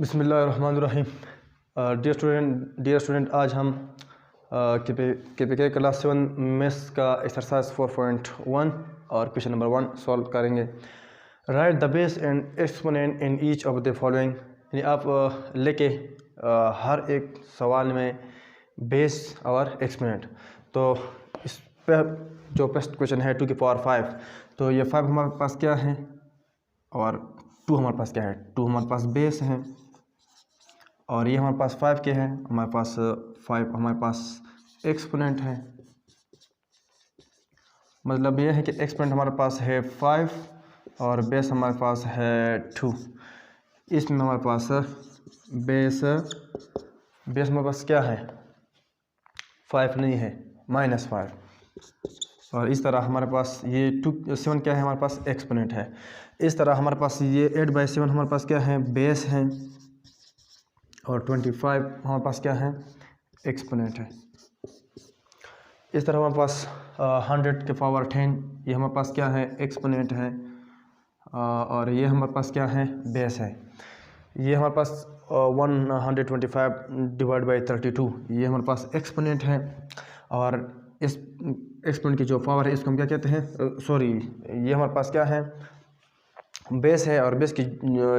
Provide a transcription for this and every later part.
बिस्मिल्लाहिर्रहमानिर्रहीम। Dear student, आज हम के क्लास 7 मैथ्स का एक्सरसाइज 4.1 और क्वेश्चन नंबर 1 सॉल्व करेंगे। Right the base and exponent in each of the following, यानी आप लेके हर एक सवाल में बेस और एक्सपोनेंट। तो इस पर जो फर्स्ट क्वेश्चन है 2 की पावर 5, तो ये 5 हमारे पास क्या है और 2 हमारे पास क्या है। 2 हमारे पास बेस है और ये हमारे पास 5 के हैं। हमारे पास 5 हमारे पास एक्सपोनेंट है। मतलब ये है कि एक्सपोनेंट हमारे पास है 5 और बेस हमारे पास है 2। इसमें हमारे पास बेस हमारे पास क्या है, 5 नहीं है, -5। और इस तरह हमारे पास ये 7 क्या है, हमारे पास एक्सपोनेंट है। इस तरह हमारे पास ये 8/7 हमारे पास क्या है, बेस है, और 25 हमारे पास क्या है, एक्सपोनेंट है। इस तरह हमारे पास 100 के पावर 10 ये हमारे पास क्या है, एक्सपोनेंट है, और ये हमारे पास क्या है, बेस है। ये हमारे पास 125/32 ये हमारे पास एक्सपोनेंट है। और इस एक्सपोनेंट की जो पावर है इसको हम क्या कहते हैं, ये हमारे पास क्या है, बेस है, और बेस की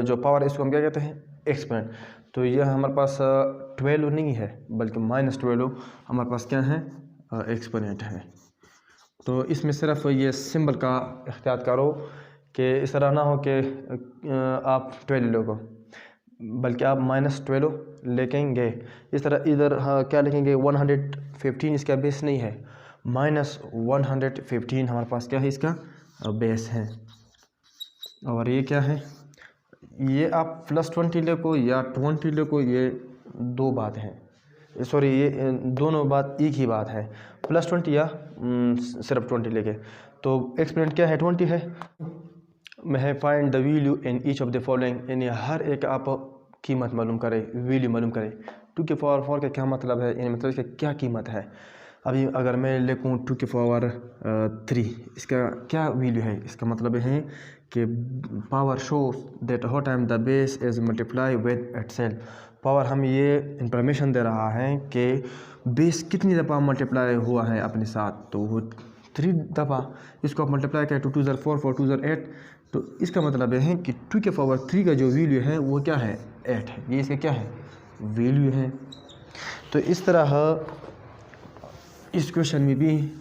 जो पावर है इसको हम क्या कहते हैं, एक्सपोनेंट। तो यह हमारे पास 12 नहीं है बल्कि -12 हमारे पास क्या है, एक्सपोनेंट है। तो इसमें सिर्फ ये सिंबल का एहतियात करो कि इस तरह ना हो कि आप 12 लोगो, बल्कि आप -12 लिखेंगे। इस तरह इधर क्या लिखेंगे, 115 इसका बेस नहीं है, -115 हमारे पास क्या है, इसका बेस है। और ये क्या है, ये आप +20 लिखो या 20 लिखो, ये दो बात है, ये दोनों बात एक ही बात है, +20 या सिर्फ 20 लिखे। तो एक्सपोनेंट क्या है, 20 है। मैं find the value in each of the following, यानी हर एक आप कीमत मालूम करें, वैल्यू मालूम करें। 2 की पावर 4 का क्या मतलब है, यानी मतलब इसका क्या कीमत है। अभी अगर मैं लिखूँ 2 की पावर 3, इसका क्या वैल्यू है, इसका मतलब है कि power show that her time the base is multiply with itself. Power हम ये इंफॉर्मेशन दे रहा है कि बेस कितनी दफ़ा मल्टीप्लाई हुआ है अपने साथ, तो वो 3 दफ़ा। इसको आप मल्टीप्लाई करें, 2 2 4 4 2 8, तो इसका मतलब है कि 2 के पावर 3 का जो वैल्यू है वो क्या है, 8 है। ये इसका क्या है, वैल्यू है। तो इस तरह इस क्वेश्चन में भी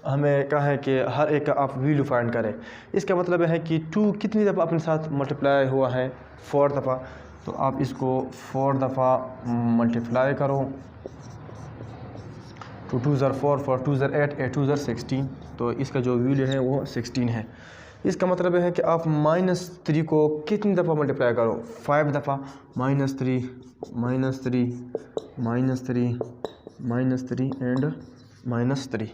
हमें कहा है कि हर एक का आप वैल्यू फाइंड करें। इसका मतलब है कि 2 कितनी दफ़ा अपने साथ मल्टीप्लाई हुआ है, 4 दफ़ा। तो आप इसको 4 दफ़ा मल्टीप्लाई करो, 2 2 4 4 2 8 8 2 16, तो इसका जो वैल्यू है वो 16 है। इसका मतलब है कि आप -3 को कितनी दफ़ा मल्टीप्लाई करो, 5 दफ़ा, -3 -3 -3 -3 एंड -3।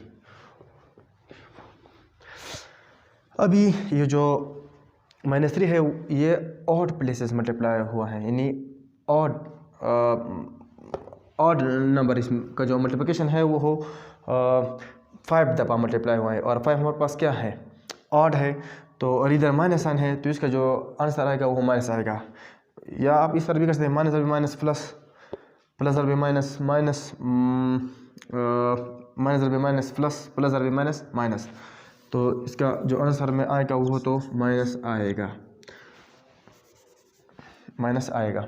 अभी ये जो -3 है ये ऑड प्लेसेस मल्टीप्लाई हुआ है, यानी ऑड नंबर इसका जो मल्टीप्लिकेशन है वो हो 5 दफ़ा मल्टीप्लाई हुआ है। और 5 हमारे पास क्या है, ऑड है, तो और इधर माइनस साइन है, तो इसका जो आंसर आएगा वो माइनस आएगा। या आप इस तरह भी कर सकते हैं, माइनस और माइनस प्लस, प्लस और माइनस माइनस, माइनस और माइनस प्लस, प्लस और माइनस माइनस, तो इसका जो आंसर में आएगा वो तो माइनस आएगा।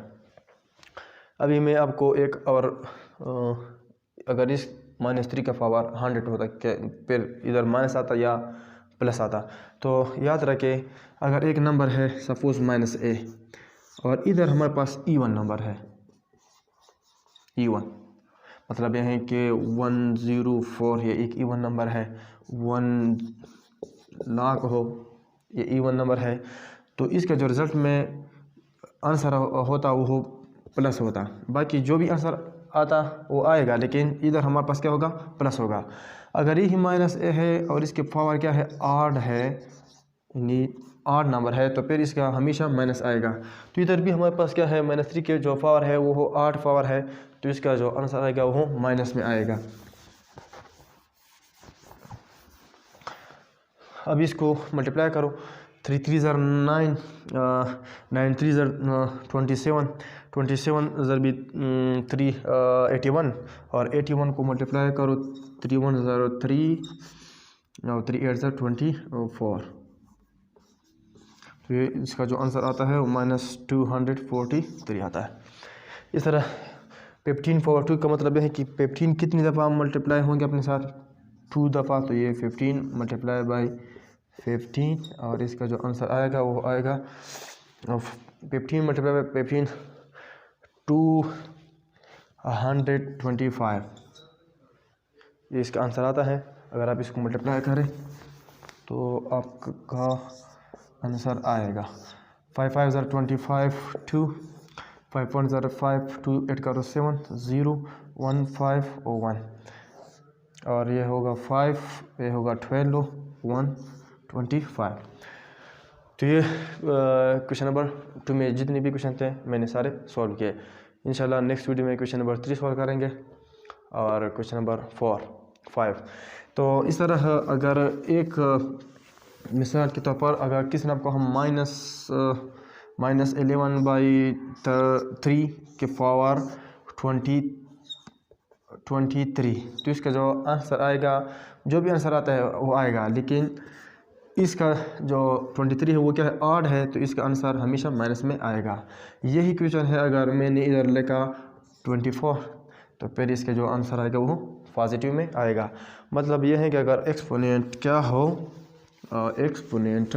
अभी मैं आपको एक और अगर इस -3 का पावर 100 होता कि फिर इधर माइनस आता या प्लस आता, तो याद रखें अगर एक नंबर है सपोज -a और इधर हमारे पास इवन नंबर है, इवन मतलब यह है कि 104 ये एक इवन नंबर है, 1 लाख हो ये इवन नंबर है, तो इसका जो रिज़ल्ट में आंसर होता वो प्लस होता। बाकी जो भी आंसर आता वो आएगा, लेकिन इधर हमारे पास क्या होगा, प्लस होगा। अगर ये -a है और इसके पावर क्या है, ऑड है, यानी ऑड नंबर है, तो फिर इसका हमेशा माइनस आएगा। तो इधर भी हमारे पास क्या है, -3 के जो पावर है वो ऑड पावर है, तो इसका जो आंसर आएगा वो माइनस में आएगा। अब इसको मल्टीप्लाई करो, 3 3 ज़र 9, 9 3 ज़र 27, 27 ज़र भी 3 81, और 81 को मल्टीप्लाई करो 3 1 ज़र 3 और 3 8 ज़र 24। तो ये इसका जो आंसर आता है वो -243 आता है। इस तरह 15/2 का मतलब है कि 15 कितनी दफ़ा मल्टीप्लाई होंगे अपने साथ, 2 दफ़ा। तो ये 15 मल्टीप्लाई बाई 15, और इसका जो आंसर आएगा वो आएगा 15 मल्टीप्लाई बाई 15 225। ये इसका आंसर आता है। अगर आप इसको मल्टीप्लाई करें तो आपका आंसर आएगा 5 5 ज़र 25, 2 5 1 ज़र 5, 2 8 करो 7 0 1 5 और 1, और ये होगा 5, ये होगा 12 1 25। तो ये क्वेश्चन नंबर 2 में जितने भी क्वेश्चन थे मैंने सारे सॉल्व किए। इंशाल्लाह नेक्स्ट वीडियो में क्वेश्चन नंबर 3 सॉल्व करेंगे और क्वेश्चन नंबर 4 5। तो इस तरह अगर एक मिसाल के तौर पर अगर किसी ने आपको हम -11/3 के पावर 23, तो इसका जो आंसर आएगा, जो भी आंसर आता है वो आएगा, लेकिन इसका जो 23 है वो क्या है, ऑड है, तो इसका आंसर हमेशा माइनस में आएगा। यही क्वेश्चन है अगर मैंने इधर लिखा 24, तो फिर इसका जो आंसर आएगा वो पॉजिटिव में आएगा। मतलब यह है कि अगर एक्सपोनेंट क्या हो, एक्सपोनेंट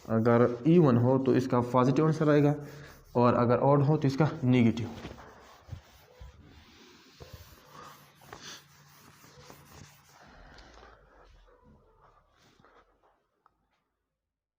अगर इवन हो तो इसका पॉजिटिव आंसर आएगा, और अगर ऑड हो तो इसका नेगेटिव।